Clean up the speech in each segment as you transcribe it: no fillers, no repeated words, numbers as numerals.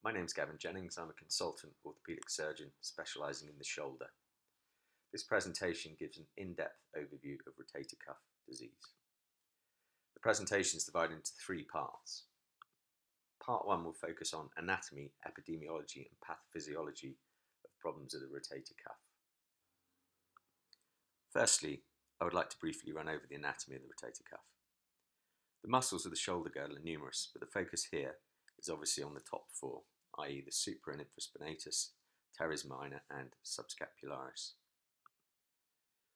My name's Gavin Jennings. I'm a consultant orthopaedic surgeon specialising in the shoulder. This presentation gives an in-depth overview of rotator cuff disease. The presentation is divided into three parts. Part 1 will focus on anatomy, epidemiology and pathophysiology of problems of the rotator cuff. Firstly, I would like to briefly run over the anatomy of the rotator cuff. The muscles of the shoulder girdle are numerous, but the focus here is obviously on the top four, i.e. the supra and infraspinatus, Teres minor and subscapularis.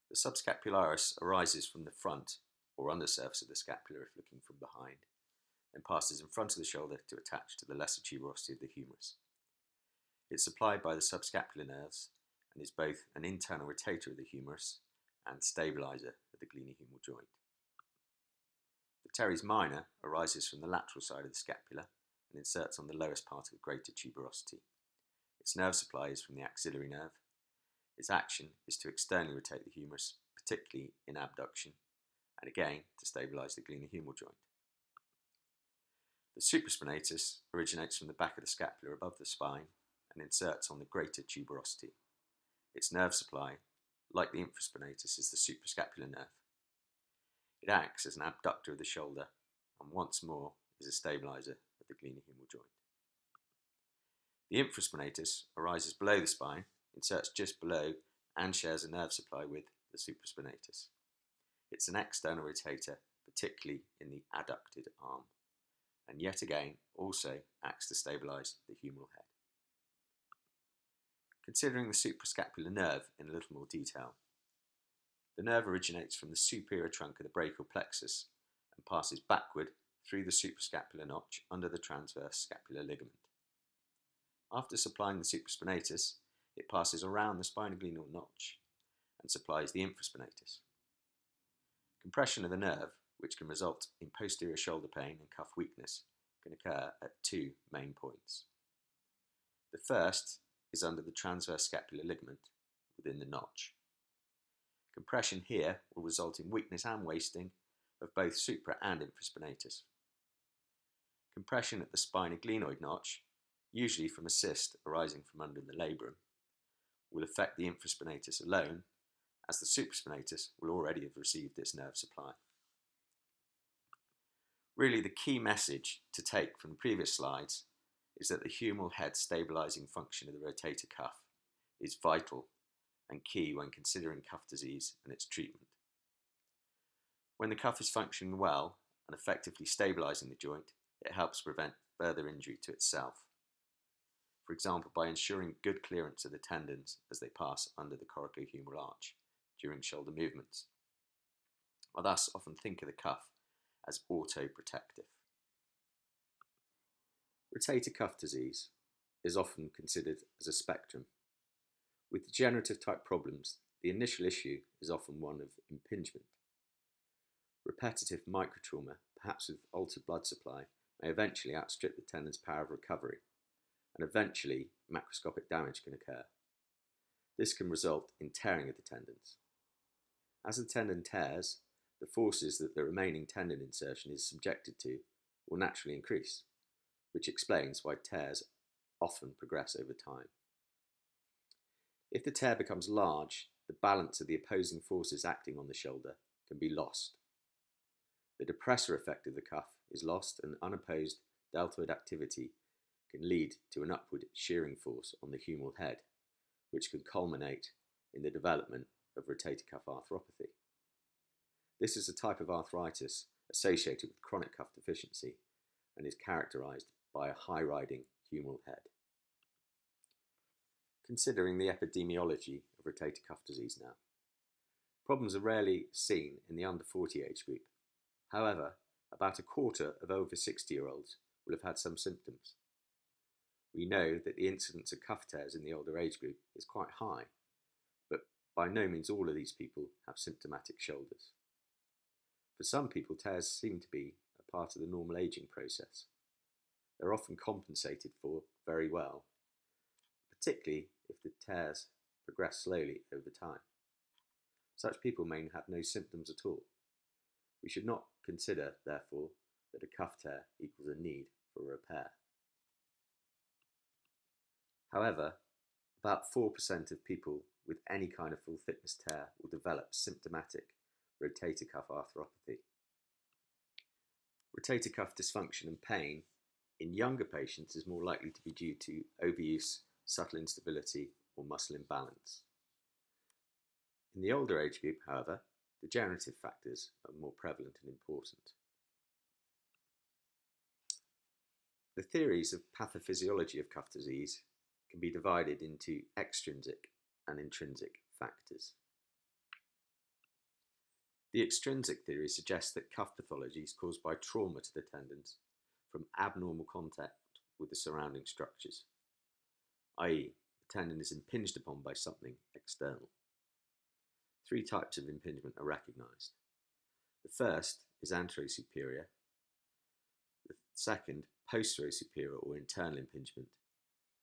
The subscapularis arises from the front or undersurface of the scapula if looking from behind, then passes in front of the shoulder to attach to the lesser tuberosity of the humerus. It's supplied by the subscapular nerves and is both an internal rotator of the humerus and stabiliser of the glenohumeral joint. The teres minor arises from the lateral side of the scapula and inserts on the lowest part of the greater tuberosity. Its nerve supply is from the axillary nerve. Its action is to externally rotate the humerus, particularly in abduction, and again to stabilise the glenohumeral joint. The supraspinatus originates from the back of the scapula above the spine and inserts on the greater tuberosity. Its nerve supply, like the infraspinatus, is the suprascapular nerve. It acts as an abductor of the shoulder and once more is a stabiliser of the glenohumeral joint. The infraspinatus arises below the spine, inserts just below and shares a nerve supply with the supraspinatus. It's an external rotator, particularly in the adducted arm, and yet again also acts to stabilise the humeral head. Considering the suprascapular nerve in a little more detail, the nerve originates from the superior trunk of the brachial plexus and passes backward through the suprascapular notch under the transverse scapular ligament. After supplying the supraspinatus, it passes around the spinoglenal notch and supplies the infraspinatus. Compression of the nerve, which can result in posterior shoulder pain and cuff weakness, can occur at two main points. The first is under the transverse scapular ligament within the notch. Compression here will result in weakness and wasting of both supra and infraspinatus. Compression at the spinoglenoid notch, usually from a cyst arising from under the labrum, will affect the infraspinatus alone, as the supraspinatus will already have received its nerve supply. Really, the key message to take from the previous slides is that the humeral head stabilising function of the rotator cuff is vital and key when considering cuff disease and its treatment. When the cuff is functioning well and effectively stabilising the joint, it helps prevent further injury to itself. For example, by ensuring good clearance of the tendons as they pass under the coracohumeral arch during shoulder movements. I thus often think of the cuff as autoprotective. Rotator cuff disease is often considered as a spectrum. With degenerative type problems, the initial issue is often one of impingement. Repetitive microtrauma, perhaps with altered blood supply, may eventually outstrip the tendon's power of recovery, and eventually macroscopic damage can occur. This can result in tearing of the tendons. As the tendon tears, the forces that the remaining tendon insertion is subjected to will naturally increase, which explains why tears often progress over time. If the tear becomes large, the balance of the opposing forces acting on the shoulder can be lost. The depressor effect of the cuff is lost, and unopposed deltoid activity can lead to an upward shearing force on the humeral head, which can culminate in the development of rotator cuff arthropathy. This is a type of arthritis associated with chronic cuff deficiency and is characterised by a high-riding humeral head. Considering the epidemiology of rotator cuff disease now. Problems are rarely seen in the under 40 age group. However, about a quarter of over 60-year-olds will have had some symptoms. We know that the incidence of cuff tears in the older age group is quite high, but by no means all of these people have symptomatic shoulders. For some people, tears seem to be a part of the normal aging process. They're often compensated for very well, particularly if the tears progress slowly over time. Such people may have no symptoms at all. We should not consider, therefore, that a cuff tear equals a need for repair. However, about 4% of people with any kind of full thickness tear will develop symptomatic rotator cuff arthropathy. Rotator cuff dysfunction and pain in younger patients is more likely to be due to overuse, subtle instability, or muscle imbalance. In the older age group, however, degenerative factors are more prevalent and important. The theories of pathophysiology of cuff disease can be divided into extrinsic and intrinsic factors. The extrinsic theory suggests that cuff pathology is caused by trauma to the tendons from abnormal contact with the surrounding structures, i.e., the tendon is impinged upon by something external. 3 types of impingement are recognised. The first is anterosuperior, the second posterointerior or internal impingement,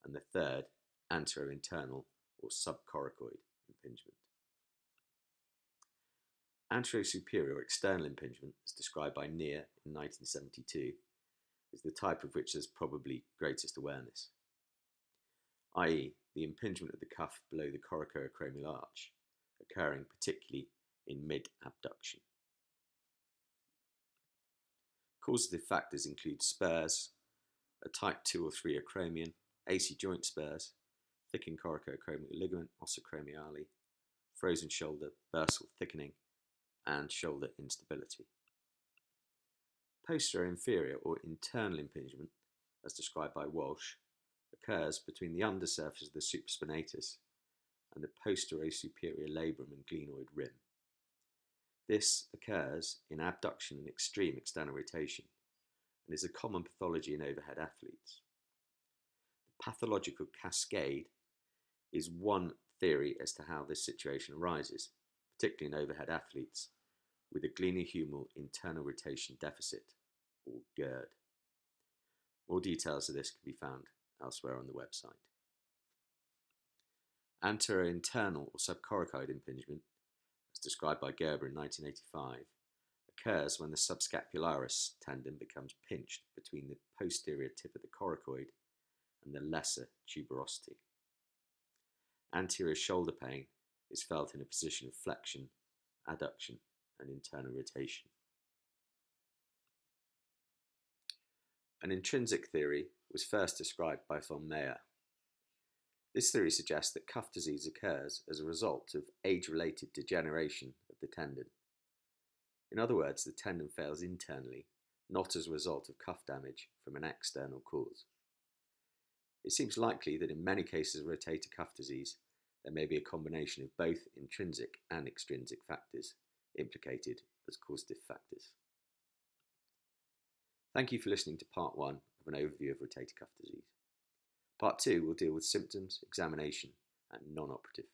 and the third Anterointernal or sub-coracoid impingement. Anterosuperior or external impingement, as described by Neer in 1972, is the type of which there's probably greatest awareness, i.e. the impingement of the cuff below the coracoacromial arch, occurring particularly in mid-abduction. Causative factors include spurs, a type 2 or 3 acromion, AC joint spurs, thickened coracoacromial ligament, ossa acromiale, frozen shoulder, bursal thickening, and shoulder instability. Posterior-inferior or internal impingement, as described by Walch, occurs between the undersurface of the supraspinatus and the posterosuperior labrum and glenoid rim. This occurs in abduction and extreme external rotation and is a common pathology in overhead athletes. The pathological cascade is one theory as to how this situation arises, particularly in overhead athletes with a glenohumeral internal rotation deficit, or GERD. More details of this can be found elsewhere on the website. Anterointernal or sub-coracoid impingement, as described by Gerber in 1985, occurs when the subscapularis tendon becomes pinched between the posterior tip of the coracoid and the lesser tuberosity. Anterior shoulder pain is felt in a position of flexion, adduction, and internal rotation. An intrinsic theory was first described by von Meyer. This theory suggests that cuff disease occurs as a result of age-related degeneration of the tendon. In other words, the tendon fails internally, not as a result of cuff damage from an external cause. It seems likely that in many cases of rotator cuff disease, there may be a combination of both intrinsic and extrinsic factors implicated as causative factors. Thank you for listening to part 1 of an overview of rotator cuff disease. Part 2 will deal with symptoms, examination, and non-operative